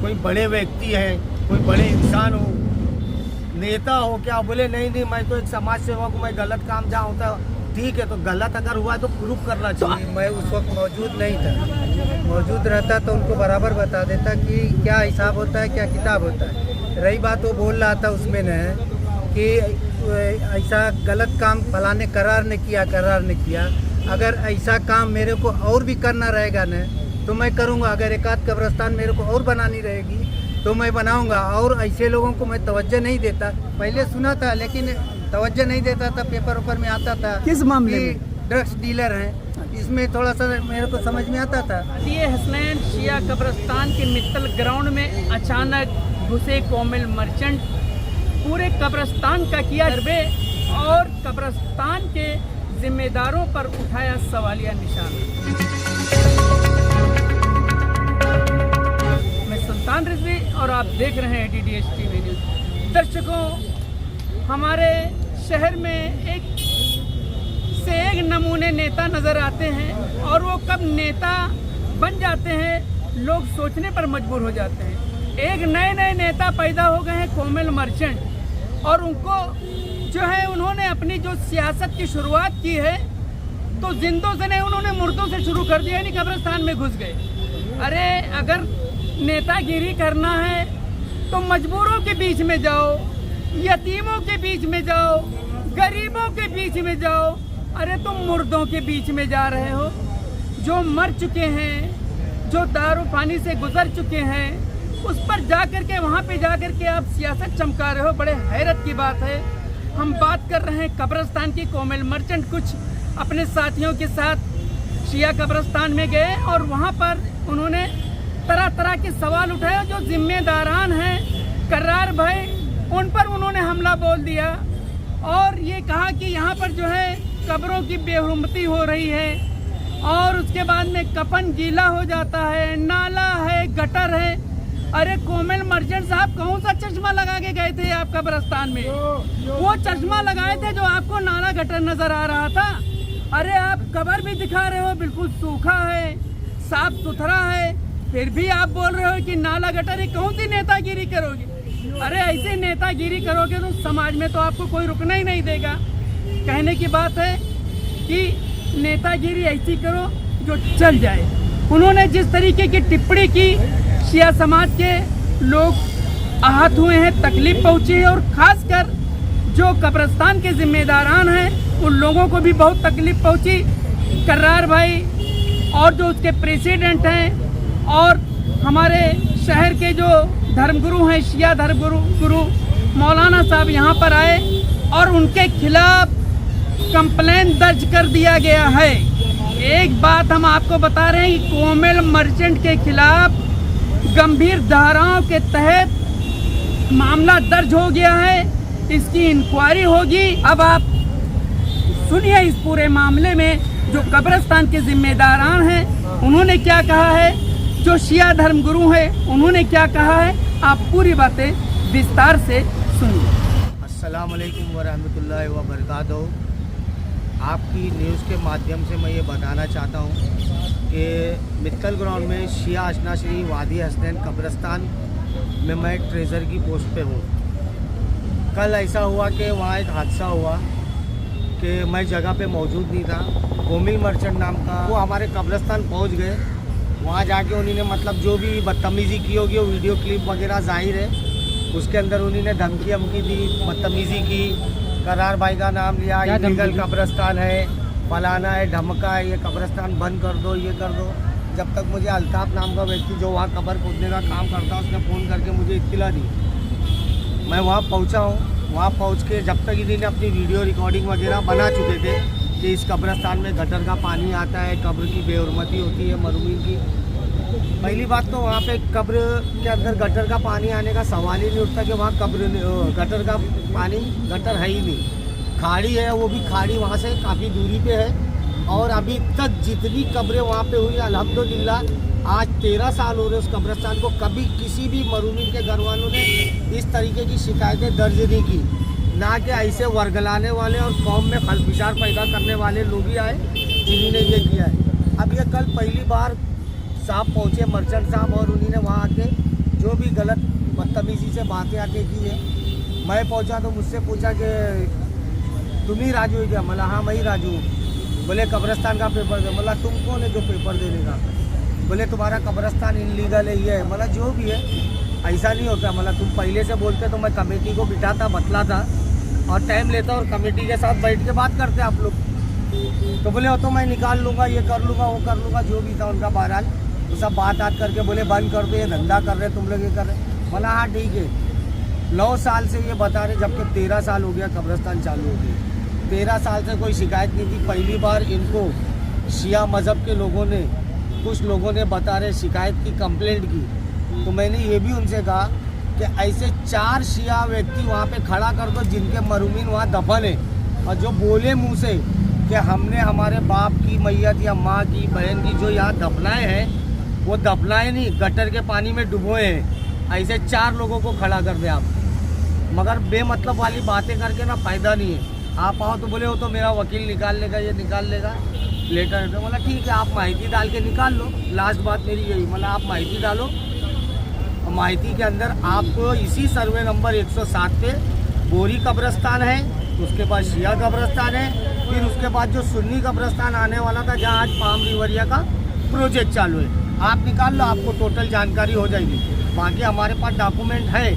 कोई बड़े व्यक्ति है, कोई बड़े इंसान हो, नेता हो क्या, बोले नहीं मैं तो एक समाज सेवक हूँ, मैं गलत काम जहाँ होता है ठीक है, तो गलत अगर हुआ है तो प्रूफ करना चाहिए। मैं उस वक्त मौजूद नहीं था, मौजूद रहता तो उनको बराबर बता देता कि क्या हिसाब होता है, क्या किताब होता है। रही बात वो बोल रहा था उसमें न कि ऐसा गलत काम फलाने करार ने किया। अगर ऐसा काम मेरे को और भी करना रहेगा न तो मैं करूँगा। अगर एक आध कब्रिस्तान मेरे को और बनानी रहेगी तो मैं बनाऊँगा। और ऐसे लोगों को मैं तवज्जो नहीं देता, पहले सुना था लेकिन तवज्जो नहीं देता था, पेपर ऊपर में आता था। किस मामले में? ड्रग्स डीलर हैं, इसमें थोड़ा सा मेरे को समझ में आता था। ये हसनैन शिया कब्रिस्तान के मित्तल ग्राउंड में अचानक घुसे कोमिल मर्चेंट, पूरे कब्रिस्तान का किया सर्वे और कब्रिस्तान के जिम्मेदारों पर उठाया सवालिया निशान। मैं सुल्तान रिजवी और आप देख रहे हैं DDH TV न्यूज़। दर्शकों, हमारे शहर में एक नमूने नेता नज़र आते हैं और वो कब नेता बन जाते हैं लोग सोचने पर मजबूर हो जाते हैं। एक नए नेता पैदा हो गए हैं कोमिल मर्चेंट, और उनको जो है उन्होंने अपनी जो सियासत की शुरुआत की है तो जिंदों से नहीं, उन्होंने मुर्दों से शुरू कर दिया, यानी कब्रिस्तान में घुस गए। अरे अगर नेतागिरी करना है तो मजबूरों के बीच में जाओ, यतीमों के बीच में जाओ, गरीबों के बीच में जाओ। अरे तुम मुर्दों के बीच में जा रहे हो, जो मर चुके हैं, जो दारू पानी से गुजर चुके हैं, उस पर जा कर के वहाँ पे जा कर के आप सियासत चमका रहे हो। बड़े हैरत की बात है। हम बात कर रहे हैं कब्रिस्तान की। कोमिल मर्चेंट कुछ अपने साथियों के साथ शिया कब्रिस्तान में गए और वहाँ पर उन्होंने तरह तरह के सवाल उठाए। जो जिम्मेदारान हैं कर्रार भाई, उन पर उन्होंने हमला बोल दिया और ये कहा कि यहाँ पर जो है कब्रों की बेहुरमती हो रही है और उसके बाद में कफन गीला हो जाता है, नाला है, गटर है। अरे कोमिल मर्चेंट साहब, कौन सा चश्मा लगा के गए थे आप कब्रिस्तान में? वो चश्मा लगाए थे जो आपको नाला गटर नजर आ रहा था। अरे आप कब्र भी दिखा रहे हो, बिल्कुल सूखा है, साफ सुथरा है, फिर भी आप बोल रहे हो कि नाला गटर। कौन सी नेतागिरी करोगे? अरे ऐसे नेतागिरी करोगे तो समाज में तो आपको कोई रुकना ही नहीं देगा। कहने की बात है कि नेतागिरी ऐसी करो जो चल जाए। उन्होंने जिस तरीके की टिप्पणी की, शिया समाज के लोग आहत हुए हैं, तकलीफ पहुंची है और खासकर जो कब्रिस्तान के जिम्मेदारान हैं उन लोगों को भी बहुत तकलीफ पहुंची। कर्रार भाई और जो उसके प्रेसिडेंट हैं और हमारे शहर के जो धर्मगुरु हैं, शिया धर्मगुरु मौलाना साहब यहाँ पर आए और उनके खिलाफ कंप्लेन दर्ज कर दिया गया है। एक बात हम आपको बता रहे हैं कि कोमिल मर्चेंट के खिलाफ गंभीर धाराओं के तहत मामला दर्ज हो गया है, इसकी इंक्वायरी होगी। अब आप सुनिए इस पूरे मामले में जो कब्रिस्तान के जिम्मेदारान हैं उन्होंने क्या कहा है, जो शिया धर्मगुरु हैं उन्होंने क्या कहा है। आप पूरी बातें विस्तार से सुनिए। अस्सलाम वालेकुम वरहमतुल्लाहि व बरकातहू। आपकी न्यूज़ के माध्यम से मैं ये बताना चाहता हूँ कि मित्तल ग्राउंड में शिया आशना श्री वादी हसनैन कब्रिस्तान में मैं ट्रेजर की पोस्ट पे हूँ। कल ऐसा हुआ कि वहाँ एक हादसा हुआ कि मैं जगह पे मौजूद नहीं था। कोमिल मर्चेंट नाम का वो हमारे कब्रिस्तान पहुँच गए। वहाँ जाके उन्होंने मतलब जो भी बदतमीज़ी की होगी वो वीडियो क्लिप वगैरह ज़ाहिर है, उसके अंदर उन्होंने धमकी वमकी दी, बदतमीज़ी की, करार भाई का नाम लिया, इलीगल कब्रिस्तान है, फलाना है, धमका है, ये कब्रिस्तान बंद कर दो, ये कर दो। जब तक मुझे अल्ताफ़ नाम का व्यक्ति जो वहाँ कब्र खोदने का काम करता है उसने फ़ोन करके मुझे इत्तला दी। मैं वहाँ पहुँचा हूँ। वहाँ पहुँच के जब तक इन्होंने अपनी वीडियो रिकॉर्डिंग वगैरह बना चुके थे कि इस कब्रिस्तान में गटर का पानी आता है, कब्र की बेहुरमती होती है मरहूमीन की। पहली बात तो वहाँ पे कब्र के अंदर गटर का पानी आने का सवाल ही नहीं उठता कि वहाँ गटर का पानी गटर है ही नहीं, खाड़ी है, वो भी खाड़ी वहाँ से काफ़ी दूरी पे है। और अभी तक जितनी कब्रें वहाँ पे हुई अल्हम्दुलिल्लाह आज 13 साल हो रहे उस कब्रिस्तान को, कभी किसी भी मरहूमीन के घर वालों ने इस तरीके की शिकायतें दर्ज नहीं की। ना कि ऐसे वर्गलाने वाले और कौम में खलफिशार पैदा करने वाले लोग ही आए जिन्होंने ये किया है। अब ये कल पहली बार साहब पहुँचे मर्चेंट साहब और उन्होंने वहाँ आके जो गलत बदतमीजी से बातें आते की है। मैं पहुंचा तो मुझसे पूछा कि तुम ही राजू है क्या? मला हाँ मैं ही राजू हूँ। बोले कब्रिस्तान का पेपर दे। बोला तुम कौन है जो पेपर देने का? बोले तुम्हारा कब्रिस्तान इनलीगल है ये है। बोला जो भी है ऐसा नहीं होता। बोला तुम पहले से बोलते तो मैं कमेटी को बिठाता, बतलाता और टाइम लेता और कमेटी के साथ बैठ के बात करते आप लोग। तो बोले वो तो मैं निकाल लूँगा, ये कर लूँगा, वो कर लूँगा, जो भी था उनका। बहरहाल वो सब बात करके बोले बंद कर दो, ये धंधा कर रहे तुम लोग, ये कर रहे। बोला हाँ ठीक है। 9 साल से ये बता रहे, जबकि 13 साल हो गया कब्रिस्तान चालू हो गई। 13 साल से कोई शिकायत नहीं थी। पहली बार इनको शिया मज़हब के लोगों ने, कुछ लोगों ने बता रहे शिकायत की, कंप्लेंट की। तो मैंने ये भी उनसे कहा कि ऐसे 4 शिया व्यक्ति वहाँ पे खड़ा कर दो जिनके मरूमीन वहाँ दफन है, और जो बोले मुँह से कि हमने हमारे बाप की मैयत या माँ की, बहन की जो यहाँ दफनाए हैं वो दफनाए नहीं, गटर के पानी में डुबोए हैं। ऐसे 4 लोगों को खड़ा कर दे आप। मगर बेमतलब वाली बातें करके ना फ़ायदा नहीं है। आप आओ तो बोले वो तो मेरा वकील निकाल लेगा, ये निकाल लेगा लेटर। तो बोला ठीक है, आप माहिती डाल के निकाल लो। लास्ट बात मेरी यही, मतलब आप माहिती डालो। माहिती के अंदर आपको इसी सर्वे नंबर 107 पे बोरी कब्रिस्तान है, उसके बाद शिया कब्रिस्तान है, फिर उसके बाद जो सुन्नी कब्रिस्तान आने वाला था जहाँ आज पाम रिवरिया का प्रोजेक्ट चालू है, आप निकाल लो, आपको टोटल जानकारी हो जाएगी। बाकी हमारे पास डॉक्यूमेंट है,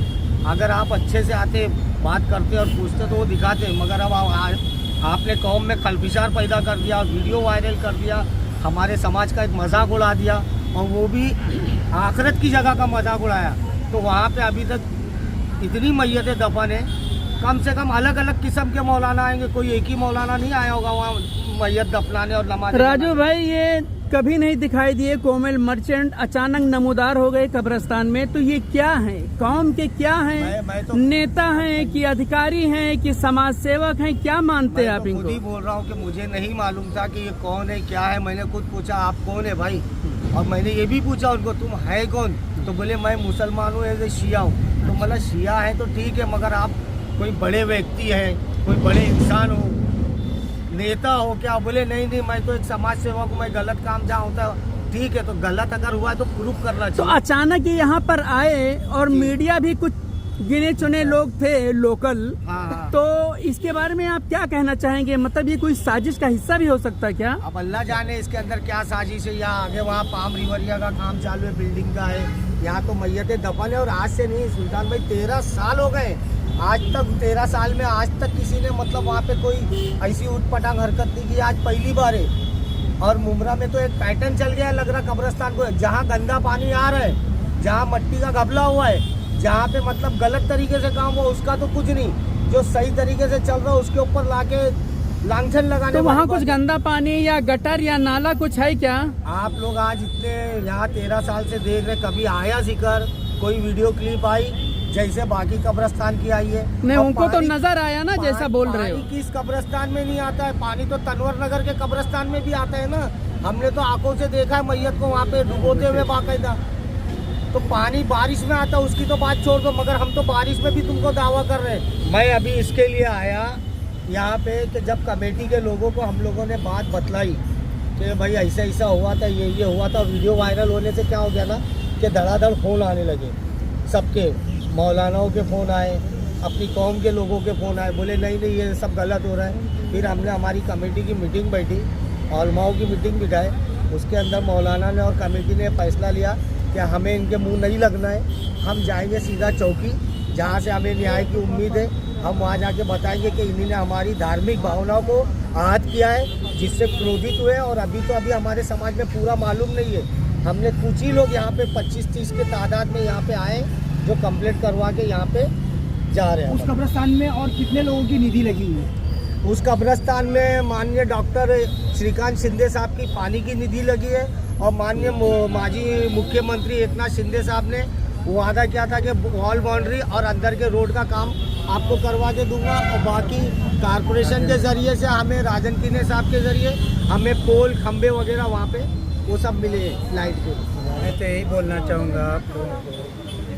अगर आप अच्छे से आते, बात करते और पूछते तो वो दिखाते। मगर अब आपने कौम में खलफिशार पैदा कर दिया, वीडियो वायरल कर दिया, हमारे समाज का एक मजाक उड़ा दिया, और वो भी आखिरत की जगह का मजाक उड़ाया। तो वहाँ पे अभी तक इतनी मैयतें दफन है, कम से कम अलग अलग किस्म के मौलाना आएंगे, कोई एक ही मौलाना नहीं आया होगा वहाँ मैयत दफनाने और नमाज। राजू भाई, ये कभी नहीं दिखाई दिए कोमल मर्चेंट, अचानक नमूदार हो गए कब्रिस्तान में, तो ये क्या है? कौम के क्या हैं? मैं तो नेता हैं कि अधिकारी हैं कि समाज सेवक हैं? क्या मानते हैं आप खुद इनको? ही बोल रहा हूँ कि मुझे नहीं मालूम था कि ये कौन है, क्या है। मैंने खुद पूछा आप कौन है भाई, और मैंने ये भी पूछा उनको तुम है कौन? तो बोले मैं मुसलमान हूँ, एज ए शिया हूँ। तो मतलब शिया है तो ठीक है, मगर आप कोई बड़े व्यक्ति हैं, कोई बड़े इंसान हो, नेता हो क्या? बोले नहीं, मैं तो एक समाज सेवक हूँ, मैं गलत काम जहाँ होता है ठीक है, तो गलत अगर हुआ है तो प्रूफ करना तो चाहिए। अचानक ये यहाँ पर आए और मीडिया भी कुछ गिने चुने लोग थे लोकल, हाँ। तो इसके बारे में आप क्या कहना चाहेंगे? मतलब ये कोई साजिश का हिस्सा भी हो सकता है क्या? अब अल्लाह जाने इसके अंदर क्या साजिश है। यहाँ आगे वहाँ पाम रिवरिया का काम चालू है, बिल्डिंग का है, यहाँ तो मैयतें दफन है। और आज से नहीं सुल्तान भाई, 13 साल हो गए आज तक। 13 साल में आज तक किसी ने मतलब वहाँ पे कोई ऐसी उठपटांग हरकत नहीं की। आज पहली बार है। और मुमरा में तो एक पैटर्न चल गया है, लग रहा कब्रिस्तान को, जहाँ गंदा पानी आ रहा है, जहाँ मट्टी का घपला हुआ है, जहाँ पे मतलब गलत तरीके से काम हुआ, उसका तो कुछ नहीं। जो सही तरीके से चल रहा है उसके ऊपर लाके लांछन लगाने। तो वहाँ कुछ गंदा पानी या गटर या नाला कुछ है क्या? आप लोग आज इतने यहाँ 13 साल से देख रहे, कभी आया जिक्र, कोई वीडियो क्लिप आई जैसे बाकी कब्रिस्तान की आई है? नहीं, और उनको तो पानी- नजर आया ना जैसा बोल रहे हो। पानी किस कब्रिस्तान में नहीं आता है? पानी तो तनवर नगर के कब्रिस्तान में भी आता है ना। हमने तो आंखों से देखा है मैयत को वहाँ पे डुबोते हुए बाकायदा। तो पानी बारिश में आता, उसकी तो बात छोड़ दो, मगर हम तो बारिश में भी तुमको दावा कर रहे हैं। मैं अभी इसके लिए आया यहाँ पे कि जब कमेटी के लोगों को हम लोगों ने बात बतलाई कि भाई ऐसा ऐसा हुआ था, ये हुआ था, वीडियो वायरल होने से क्या हो गया ना कि धड़ाधड़ फ़ोन आने लगे सबके, मौलानाओं के फ़ोन आए, अपनी कौम के लोगों के फ़ोन आए, बोले नहीं ये सब गलत हो रहा है। फिर हमने हमारी कमेटी की मीटिंग बैठी, उलमाओं की मीटिंग बिठाए, उसके अंदर मौलाना ने और कमेटी ने फैसला लिया कि हमें इनके मुंह नहीं लगना है। हम जाएंगे सीधा चौकी, जहाँ से हमें न्याय की उम्मीद है। हम वहाँ जाके बताएंगे कि इन्होंने हमारी धार्मिक भावनाओं को आहत किया है, जिससे क्रोधित हुए। और अभी हमारे समाज में पूरा मालूम नहीं है। हमने कुछ ही लोग यहाँ पे 25-30 के तादाद में यहाँ पे आए जो कंप्लेंट करवा के यहाँ पे जा रहे हैं। उस कब्रिस्तान में और कितने लोगों की निधि लगी हुई है? उस कब्रिस्तान में माननीय डॉक्टर श्रीकांत शिंदे साहब की पानी की निधि लगी है, और माननीय माजी मुख्यमंत्री एकनाथ शिंदे साहब ने वादा किया था कि वॉल बाउंड्री और अंदर के रोड का काम आपको करवा के दूंगा। और बाकी कारपोरेशन के ज़रिए से हमें राजन किने साहब के ज़रिए हमें पोल खंबे वगैरह वहाँ पे वो सब मिले लाइट के। मैं तो यही बोलना चाहूँगा आप लोगों को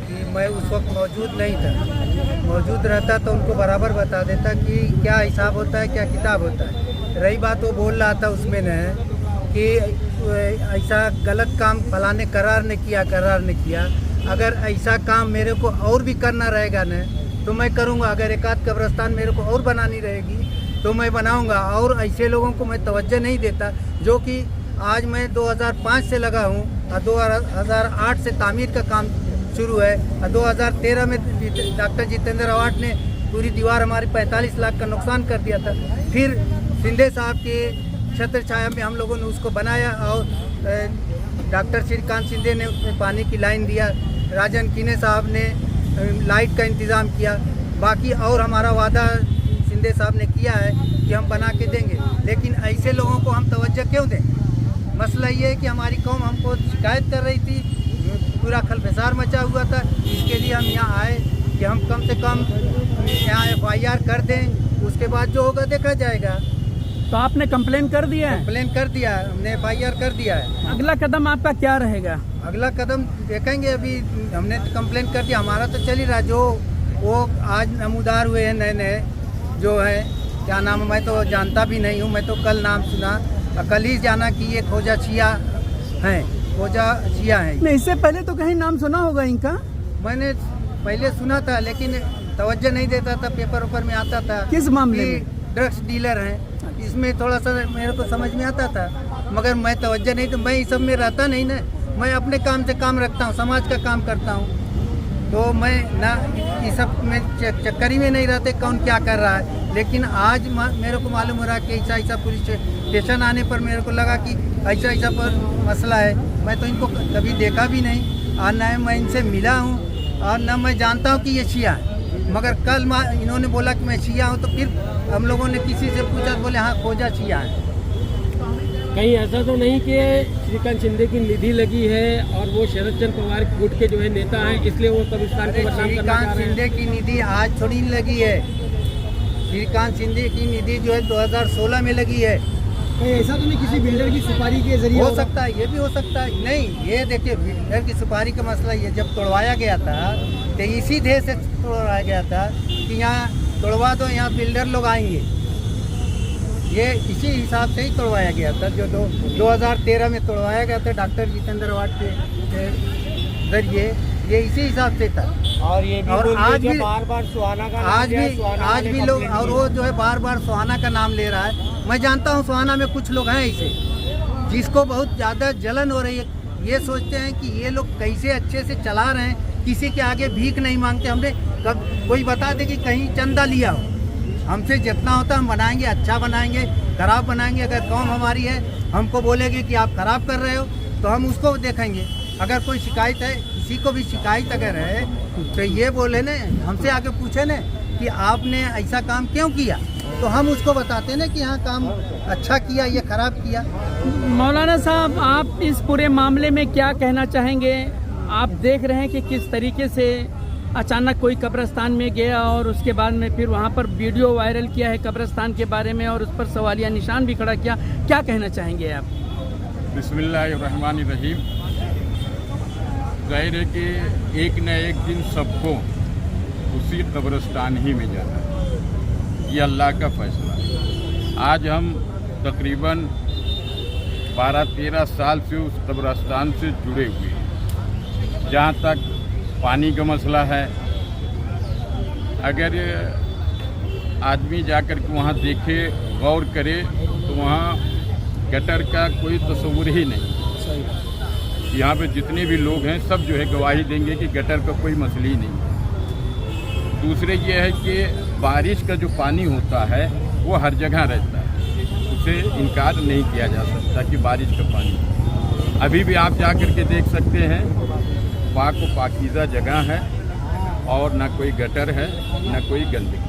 कि मैं उस वक्त मौजूद नहीं था। मौजूद रहता तो उनको बराबर बता देता कि क्या हिसाब होता है, क्या किताब होता है। रही बात वो बोल रहा था उसमें न कि ऐसा गलत काम फलाने करार ने किया, अगर ऐसा काम मेरे को और भी करना रहेगा न तो मैं करूँगा। अगर एक आध कब्रिस्तान मेरे को और बनानी रहेगी तो मैं बनाऊँगा। और ऐसे लोगों को मैं तवज्जो नहीं देता जो कि आज मैं 2005 से लगा हूँ और 2008 से तामीर का काम शुरू है और 2013 में डॉक्टर जितेंद्र अवार्ड ने पूरी दीवार हमारी 45 लाख का नुकसान कर दिया था। फिर शिंदे साहब के छत्र छाया में हम लोगों ने उसको बनाया और डॉक्टर श्रीकांत शिंदे ने उसमें पानी की लाइन दिया, राजन कीने साहब ने लाइट का इंतज़ाम किया। बाकी और हमारा वादा शिंदे साहब ने किया है कि हम बना के देंगे, लेकिन ऐसे लोगों को हम तवज्जो क्यों दें? मसला ये है कि हमारी कौम हमको शिकायत कर रही थी, पूरा खलफसार मचा हुआ था। इसके लिए हम यहाँ आए कि हम कम से कम यहाँ FIR कर दें, उसके बाद जो होगा देखा जाएगा। तो आपने कंप्लेन कर दिया है? कंप्लेन कर दिया है, हमने FIR कर दिया है। अगला कदम आपका क्या रहेगा? अगला कदम देखेंगे। अभी हमने कंप्लेन कर दिया, हमारा तो चल ही रहा। जो वो आज नमूदार हुए हैं नए नए जो है, क्या नाम है मैं तो जानता भी नहीं हूँ, मैं तो कल नाम सुना, कल ही जाना कि ये खोजा छिया हैं, खोजा छिया हैं। नहीं, इससे पहले तो कहीं नाम सुना होगा इनका? मैंने पहले सुना था लेकिन तवज्जो नहीं देता था, पेपर ऊपर में आता था। किस मामले में? ड्रग्स डीलर हैं, इसमें थोड़ा सा मेरे को समझ में आता था, मगर मैं तवज्जो नहीं, तो मैं इस सब में रहता नहीं ना। मैं अपने काम से काम रखता हूँ, समाज का काम करता हूँ, तो मैं ना इस सब में चक्करी में नहीं रहते कौन क्या कर रहा है। लेकिन आज मेरे को मालूम हो रहा है कि ऐसा ऐसा पुलिस स्टेशन आने पर मेरे को लगा कि ऐसा ऐसा पर मसला है। मैं तो इनको कभी देखा भी नहीं और न मैं इनसे मिला हूँ और न मैं जानता हूँ कि ये शिया है। मगर कल इन्होंने बोला कि मैं शिया हूँ, तो फिर हम लोगों ने किसी से पूछा तो बोले हाँ खोजा शिया है। कहीं ऐसा तो नहीं कि श्रीकांत शिंदे की निधि लगी है और वो शरद चंद्र पवार गुट के जो है नेता हैं, इसलिए वो कब्रिस्तान को बदनाम करना चाह श्रीकांत रहे हैं? शिंदे की निधि आज थोड़ी नहीं लगी है। श्रीकांत शिंदे की निधि जो है 2016 में लगी है। ऐसा तो नहीं किसी बिल्डर की सुपारी के जरिए हो सकता है, ये भी हो सकता है। नहीं, ये देखिए बिल्डर की सुपारी का मसला ये जब तोड़वाया गया था तो इसी ध्येय से तोड़वाया गया था कि यहाँ तोड़वा दो, यहाँ बिल्डर लोग आएंगे। ये इसी हिसाब से ही तोड़वाया गया था, जो 2013 में तोड़वाया गया था डॉक्टर जितेंद्र अवार्ड के जरिए। ये इसी हिसाब से था। और ये भी और आज भी बार बार सुहाना का आज भी लोग, और वो जो है बार बार सुहाना का नाम ले रहा है। मैं जानता हूँ सुहाना में कुछ लोग हैं ऐसे जिसको बहुत ज़्यादा जलन हो रही है। ये सोचते हैं कि ये लोग कैसे अच्छे से चला रहे हैं, किसी के आगे भीख नहीं मांगते। हमने कब कोई बता दे कि कहीं चंदा लिया हो, हमसे जितना होता हम बनाएंगे, अच्छा बनाएंगे, खराब बनाएंगे। अगर कौम हमारी है हमको बोलेगी कि आप खराब कर रहे हो तो हम उसको देखेंगे। अगर कोई शिकायत है, किसी को भी शिकायत अगर है तो ये बोले न, हमसे आके पूछे न कि आपने ऐसा काम क्यों किया, तो हम उसको बताते ना कि हाँ काम अच्छा किया, ये खराब किया। मौलाना साहब, आप इस पूरे मामले में क्या कहना चाहेंगे? आप देख रहे हैं कि किस तरीके से अचानक कोई कब्रिस्तान में गया और उसके बाद में फिर वहाँ पर वीडियो वायरल किया है कब्रिस्तान के बारे में और उस पर सवालिया निशान भी खड़ा किया। क्या कहना चाहेंगे आप? बिस्मिल्लाहिर्रहमानिर्रहीम। जाहिर है कि एक न एक दिन सबको उसी कब्रिस्तान ही में जाना है, ये अल्लाह का फैसला है। आज हम तकरीबन 12-13 साल से उस कब्रिस्तान से जुड़े हुए हैं। जहाँ तक पानी का मसला है, अगर आदमी जाकर के वहाँ देखे, गौर करे, तो वहाँ गटर का कोई तस्वुर ही नहीं। यहाँ पे जितने भी लोग हैं सब जो है गवाही देंगे कि गटर का कोई मसला ही नहीं। दूसरे ये है कि बारिश का जो पानी होता है वो हर जगह रहता है, उसे इनकार नहीं किया जा सकता कि बारिश का पानी। अभी भी आप जा कर के देख सकते हैं, पाक व पाकीज़ा जगह है और ना कोई गटर है ना कोई गंदगी।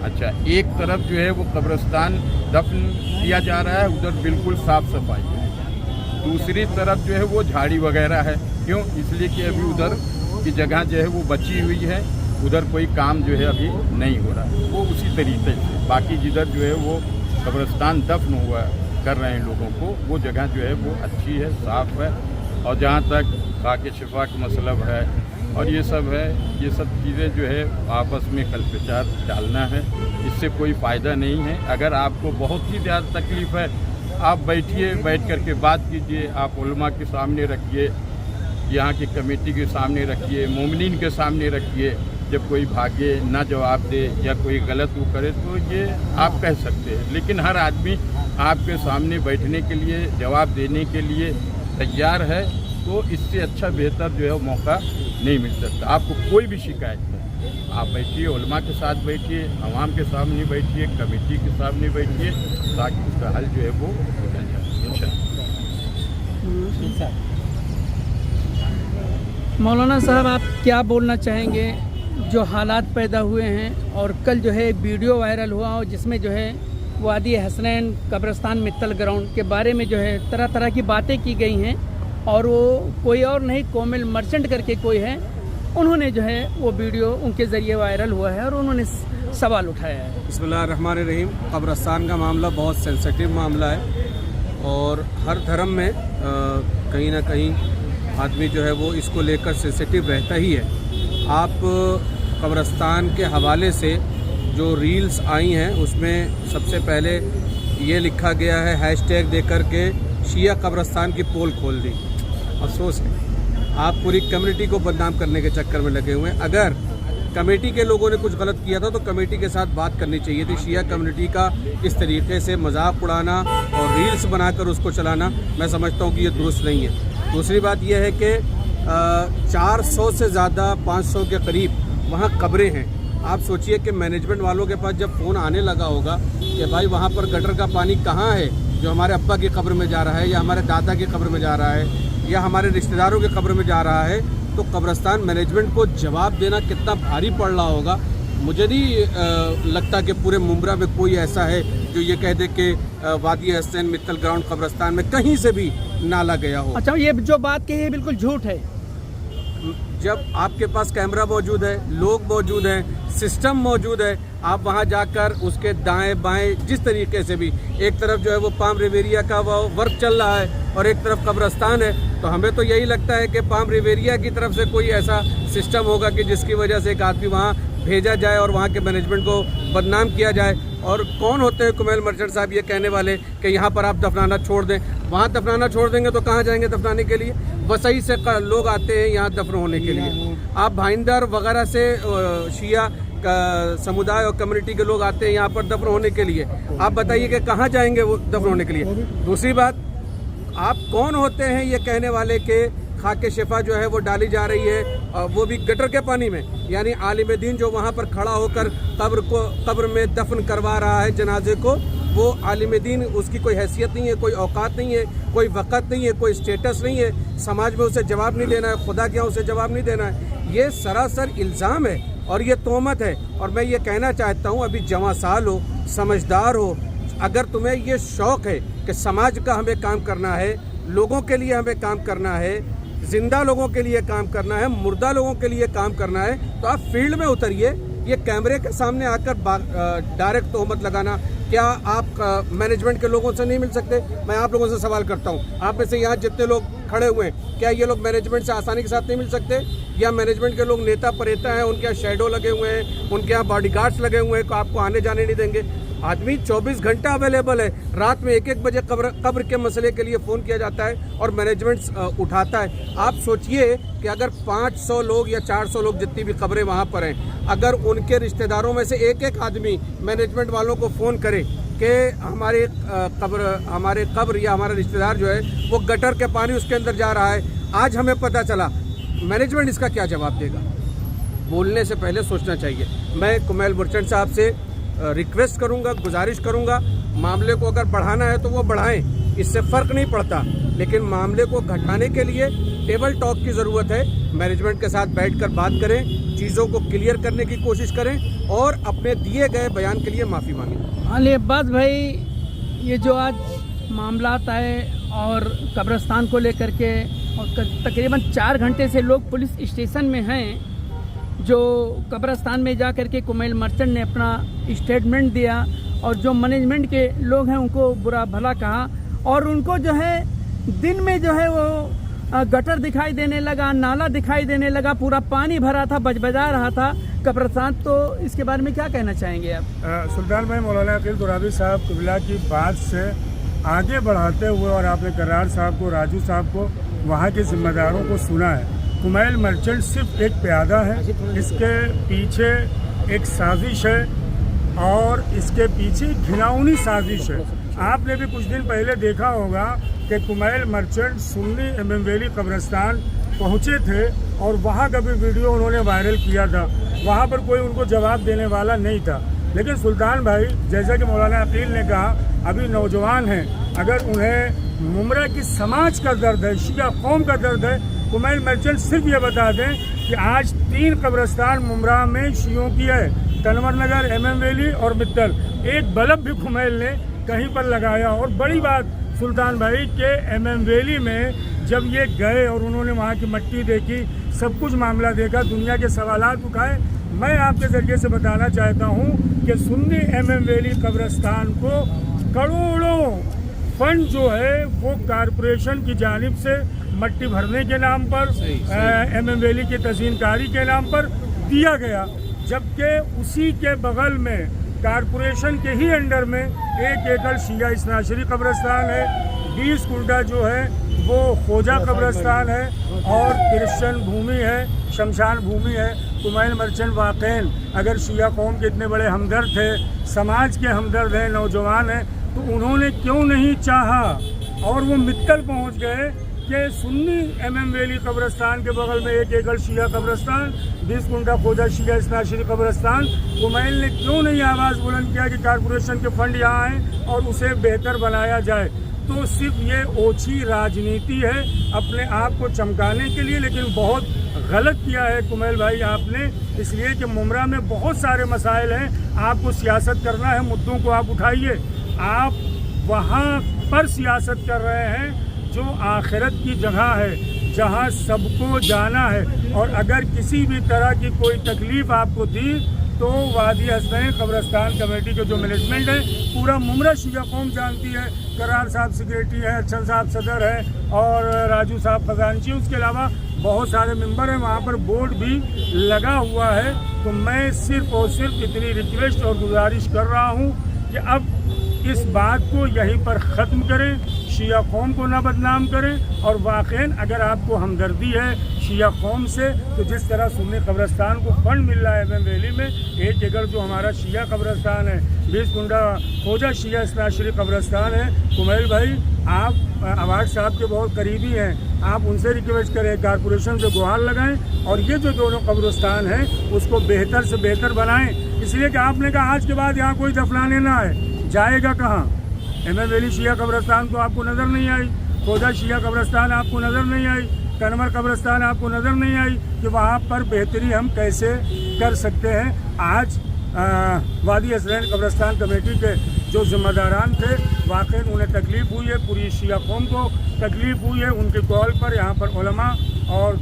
अच्छा, एक तरफ जो है वो कब्रिस्तान दफन किया जा रहा है, उधर बिल्कुल साफ़ सफाई है। दूसरी तरफ जो है वो झाड़ी वगैरह है। क्यों? इसलिए कि अभी उधर की जगह जो है वो बची हुई है, उधर कोई काम जो है अभी नहीं हो रहा है। वो उसी तरीके से बाकी जिधर जो है वो कब्रिस्तान दफन हुआ कर रहे हैं लोगों को, वो जगह जो है वो अच्छी है, साफ़ है। और जहाँ तक खाके शिफा का मतलब है और ये सब है, ये सब चीज़ें जो है आपस में कल प्रचार डालना है, इससे कोई फ़ायदा नहीं है। अगर आपको बहुत ही ज़्यादा तकलीफ़ है, आप बैठिए, बैठ कर के बात कीजिए, आप उलमा के सामने रखिए, यहाँ की कमेटी के सामने रखिए, मोमिनीन के सामने रखिए। जब कोई भागे ना जवाब दे या कोई गलत वो करे तो ये आप कह सकते हैं, लेकिन हर आदमी आपके सामने बैठने के लिए, जवाब देने के लिए तैयार है। तो इससे अच्छा बेहतर जो है मौका नहीं मिल सकता। आपको कोई भी शिकायत है, आप बैठिए, उलमा के साथ बैठिए, अवाम के सामने बैठिए, कमेटी के सामने बैठिए, ताकि उसका हल जो है वो निकल जाए इंशाअल्लाह। मौलाना साहब, आप क्या बोलना चाहेंगे जो हालात पैदा हुए हैं और कल जो है वीडियो वायरल हुआ और जिसमें जो है वादी हसनैन कब्रिस्तान मित्तल ग्राउंड के बारे में जो है तरह तरह की बातें की गई हैं और वो कोई और नहीं, कोमिल मर्चेंट करके कोई है, उन्होंने जो है वो वीडियो उनके ज़रिए वायरल हुआ है और उन्होंने सवाल उठाया है। बिस्मिल्लाहिर्रहमानिर्रहीम। कब्रिस्तान का मामला बहुत सेंसिटिव मामला है और हर धर्म में कहीं ना कहीं आदमी जो है वो इसको लेकर सेंसिटिव रहता ही है। आप कब्रिस्तान के हवाले से जो रील्स आई हैं उसमें सबसे पहले ये लिखा गया है हैशटैग देकर के शिया कब्रिस्तान की पोल खोल दी। अफसोस है, आप पूरी कम्युनिटी को बदनाम करने के चक्कर में लगे हुए हैं। अगर कमेटी के लोगों ने कुछ गलत किया था तो कमेटी के साथ बात करनी चाहिए थी। शिया कम्युनिटी का इस तरीके से मजाक उड़ाना और रील्स बनाकर उसको चलाना, मैं समझता हूँ कि ये दुरुस्त नहीं है। दूसरी बात यह है कि 400 से ज़्यादा 500 के करीब वहाँ कब्रें हैं। आप सोचिए कि मैनेजमेंट वालों के पास जब फ़ोन आने लगा होगा कि भाई वहाँ पर गटर का पानी कहाँ है जो हमारे अब्बा की कब्र में जा रहा है या हमारे दादा की कब्र में जा रहा है या हमारे रिश्तेदारों की कब्र में जा रहा है, तो कब्रिस्तान मैनेजमेंट को जवाब देना कितना भारी पड़ रहा होगा। मुझे नहीं लगता कि पूरे मुंब्रा में कोई ऐसा है जो ये कह दे कि वादी हसनैन मित्तल ग्राउंड कब्रिस्तान में कहीं से भी नाला गया हो। अच्छा, ये जो बात कही है बिल्कुल झूठ है। जब आपके पास कैमरा मौजूद है, लोग मौजूद हैं, सिस्टम मौजूद है, आप वहां जाकर उसके दाएं बाएं जिस तरीके से भी, एक तरफ जो है वो पाम रिवेरिया का वो वर्क चल रहा है और एक तरफ कब्रिस्तान है, तो हमें तो यही लगता है कि पाम रिवेरिया की तरफ से कोई ऐसा सिस्टम होगा कि जिसकी वजह से एक आदमी वहाँ भेजा जाए और वहाँ के मैनेजमेंट को बदनाम किया जाए। और कौन होते हैं कुमैल मर्चेंट साहब ये कहने वाले कि यहाँ पर आप दफनाना छोड़ दें? वहाँ दफनाना छोड़ देंगे तो कहाँ जाएंगे दफनाने के लिए? वसई से लोग आते हैं यहाँ दफन होने के लिए। आप भाईंदर वगैरह से शिया समुदाय और कम्युनिटी के लोग आते हैं यहाँ पर दफन होने के लिए। आप बताइए कि कहाँ जाएंगे वो दफन होने के लिए? दूसरी बात, आप कौन होते हैं ये कहने वाले के खाके शिफा जो है वो डाली जा रही है, वो भी गटर के पानी में? यानी आलिम दीन जो वहाँ पर खड़ा होकर कब्र में दफन करवा रहा है जनाजे को, वो आलिम दीन, उसकी कोई हैसियत नहीं है, कोई औकात नहीं है, कोई वक़्त नहीं है, कोई स्टेटस नहीं है, समाज में उसे जवाब नहीं देना है, खुदा क्या उसे जवाब नहीं देना है। ये सरासर इल्ज़ाम है और ये तोहमत है। और मैं ये कहना चाहता हूँ, अभी जवां साल हो, समझदार हो, अगर तुम्हें ये शौक़ है कि समाज का हमें काम करना है, लोगों के लिए हमें काम करना है, जिंदा लोगों के लिए काम करना है, मुर्दा लोगों के लिए काम करना है, तो आप फील्ड में उतरिए। ये कैमरे के सामने आकर डायरेक्ट तोहमत लगाना, क्या आप मैनेजमेंट के लोगों से नहीं मिल सकते? मैं आप लोगों से सवाल करता हूँ, आप में से यहाँ जितने लोग खड़े हुए हैं, क्या ये लोग मैनेजमेंट से आसानी के साथ नहीं मिल सकते? या मैनेजमेंट के लोग नेता परेता हैं, उनके यहाँ शैडो लगे हुए हैं, उनके यहाँ बॉडीगार्ड्स लगे हुए हैं, तो आपको आने जाने नहीं देंगे? आदमी 24 घंटा अवेलेबल है। रात में 1-1 बजे कब्र के मसले के लिए फ़ोन किया जाता है और मैनेजमेंट उठाता है। आप सोचिए कि अगर 500 लोग या 400 लोग जितनी भी कब्रें वहाँ पर हैं, अगर उनके रिश्तेदारों में से एक आदमी मैनेजमेंट वालों को फ़ोन करे कि हमारे कब्र या हमारा रिश्तेदार जो है वो गटर के पानी उसके अंदर जा रहा है, आज हमें पता चला, मैनेजमेंट इसका क्या जवाब देगा? बोलने से पहले सोचना चाहिए। मैं कुमैल मर्चेंट साहब से रिक्वेस्ट करूंगा, गुजारिश करूंगा, मामले को अगर बढ़ाना है तो वो बढ़ाएं, इससे फ़र्क नहीं पड़ता, लेकिन मामले को घटाने के लिए टेबल टॉक की ज़रूरत है। मैनेजमेंट के साथ बैठकर बात करें, चीज़ों को क्लियर करने की कोशिश करें और अपने दिए गए बयान के लिए माफ़ी मांगें। अली अब्बास भाई, ये जो आज मामला आए और कब्रिस्तान को लेकर के, और तकरीबन 4 घंटे से लोग पुलिस स्टेशन में हैं, जो कब्रिस्तान में जा कर के कुमैल मर्चेंट ने अपना स्टेटमेंट दिया और जो मैनेजमेंट के लोग हैं उनको बुरा भला कहा और उनको जो है दिन में जो है वो गटर दिखाई देने लगा, नाला दिखाई देने लगा, पूरा पानी भरा था, बजबजा रहा था कब्रिस्तान। तो इसके बारे में क्या कहना चाहेंगे आप? सुल्तान भाई, मौलाना अकील दुराबी साहब क़िबला की बात से आगे बढ़ाते हुए और आपने करार साहब को, राजू साहब को वहाँ के जिम्मेदारों को सुना है। कुमैल मर्चेंट सिर्फ एक प्यादा है, इसके पीछे एक साजिश है और इसके पीछे घिनौनी साजिश है। आपने भी कुछ दिन पहले देखा होगा कि Kumail merchant Sunni MM valley कब्रिस्तान पहुँचे थे और वहाँ का भी वीडियो उन्होंने वायरल किया था। वहाँ पर कोई उनको जवाब देने वाला नहीं था। लेकिन सुल्तान भाई, जैसा कि मौलाना अकील ने कहा, अभी नौजवान हैं, अगर उन्हें मुमरा की समाज का दर्द है, शिया कौम का दर्द है, कुमैल मर्चेंट सिर्फ ये बता दें कि आज 3 कब्रिस्तान मुमरा में शियों की है, तनवर नगर, एमएम वैली और मित्तल। एक बल्ब भी कुमैल ने कहीं पर लगाया। और बड़ी बात सुल्तान भाई के एमएम वैली में जब ये गए और उन्होंने वहाँ की मिट्टी देखी, सब कुछ मामला देखा, दुनिया के सवालात उठाए, मैं आपके ज़रिए से बताना चाहता हूँ कि सुन्नी एमएम वैली कब्रिस्तान को करोड़ों फंड जो है वो कारपोरेशन की जानिब से मट्टी भरने के नाम पर, एमएम वैली की तज़ीनकारी के नाम पर दिया गया, जबकि उसी के बगल में कारपोरेशन के ही अंडर में 1 एकड़ शिया इसनाशरी कब्रिस्तान है, 20 कुंडा जो है वो खोजा कब्रिस्तान है और क्रिश्चियन भूमि है, शमशान भूमि है। कुमैल मर्चेंट वाकईन अगर शिया कौम के इतने बड़े हमदर्द थे, समाज के हमदर्द हैं, नौजवान हैं, तो उन्होंने क्यों नहीं चाहा और वो मित्तल पहुंच गए कि सुन्नी एमएम वैली कब्रिस्तान के बगल में 1 एकड़ शिया कब्रिस्तान, 20 कुंडा खोजा शिया इसनाशरी कब्रिस्तान। कुमैल ने क्यों नहीं आवाज़ बुलंद किया कि कारपोरेशन के फंड यहाँ आएँ और उसे बेहतर बनाया जाए? तो सिर्फ ये ओछी राजनीति है अपने आप को चमकाने के लिए, लेकिन बहुत गलत किया है कुमैल भाई आपने, इसलिए कि मुमरा में बहुत सारे मसाइल हैं, आपको सियासत करना है, मुद्दों को आप उठाइए। आप वहाँ पर सियासत कर रहे हैं जो आखिरत की जगह है, जहाँ सबको जाना है। और अगर किसी भी तरह की कोई तकलीफ़ आपको दी तो वादी हसनैन कब्रिस्तान कमेटी के जो मैनेजमेंट है, पूरा मुमरा शिया कौम जानती है। करार साहब सेक्रेटरी है, अच्छन साहब सदर है और राजू साहब खजानची, उसके अलावा बहुत सारे मेंबर हैं, वहाँ पर बोर्ड भी लगा हुआ है। तो मैं सिर्फ और सिर्फ इतनी रिक्वेस्ट और गुजारिश कर रहा हूँ कि अब इस बात को यहीं पर ख़त्म करें, शिया कौम को ना बदनाम करें। और वाक़ईन अगर आपको हमदर्दी है शिया कौम से, तो जिस तरह सुन्नी कब्रिस्तान को फंड मिल रहा है एमएम वैली में, 1 एकड़ जो हमारा शिया कब्रिस्तान है, 20 कुंडा खोजा शिया इसनाशरी कब्रिस्तान है, कुमैल भाई आप अवार्ड साहब के बहुत करीबी हैं, आप उनसे रिक्वेस्ट करें, कारपोरेशन से गुहार लगाएं और ये जो दोनों कब्रिस्तान हैं उसको बेहतर से बेहतर बनाएं। इसलिए कि आपने कहा आज के बाद यहाँ कोई दफनाने ना आए, जाएगा कहाँ? एमएम वैली शिया कब्रिस्तान तो आपको नज़र नहीं आई, खोजा शिया कब्रिस्तान आपको नज़र नहीं आई, तनवर कब्रिस्तान आपको नज़र नहीं आई कि वहाँ पर बेहतरी हम कैसे कर सकते हैं। आज वादी हसनैन कब्रिस्तान कमेटी के जो जिम्मेदारान थे, वाकई उन्हें तकलीफ़ हुई है, पूरी शिया कौम को तकलीफ़ हुई है। उनके कॉल पर यहाँ पर उलमा और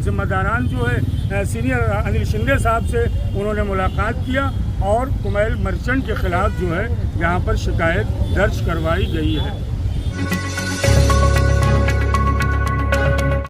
जिम्मेदारान जो है सीनियर अनिल शिंदे साहब से उन्होंने मुलाकात किया और कुमैल मर्चेंट के ख़िलाफ़ जो है यहाँ पर शिकायत दर्ज करवाई गई है।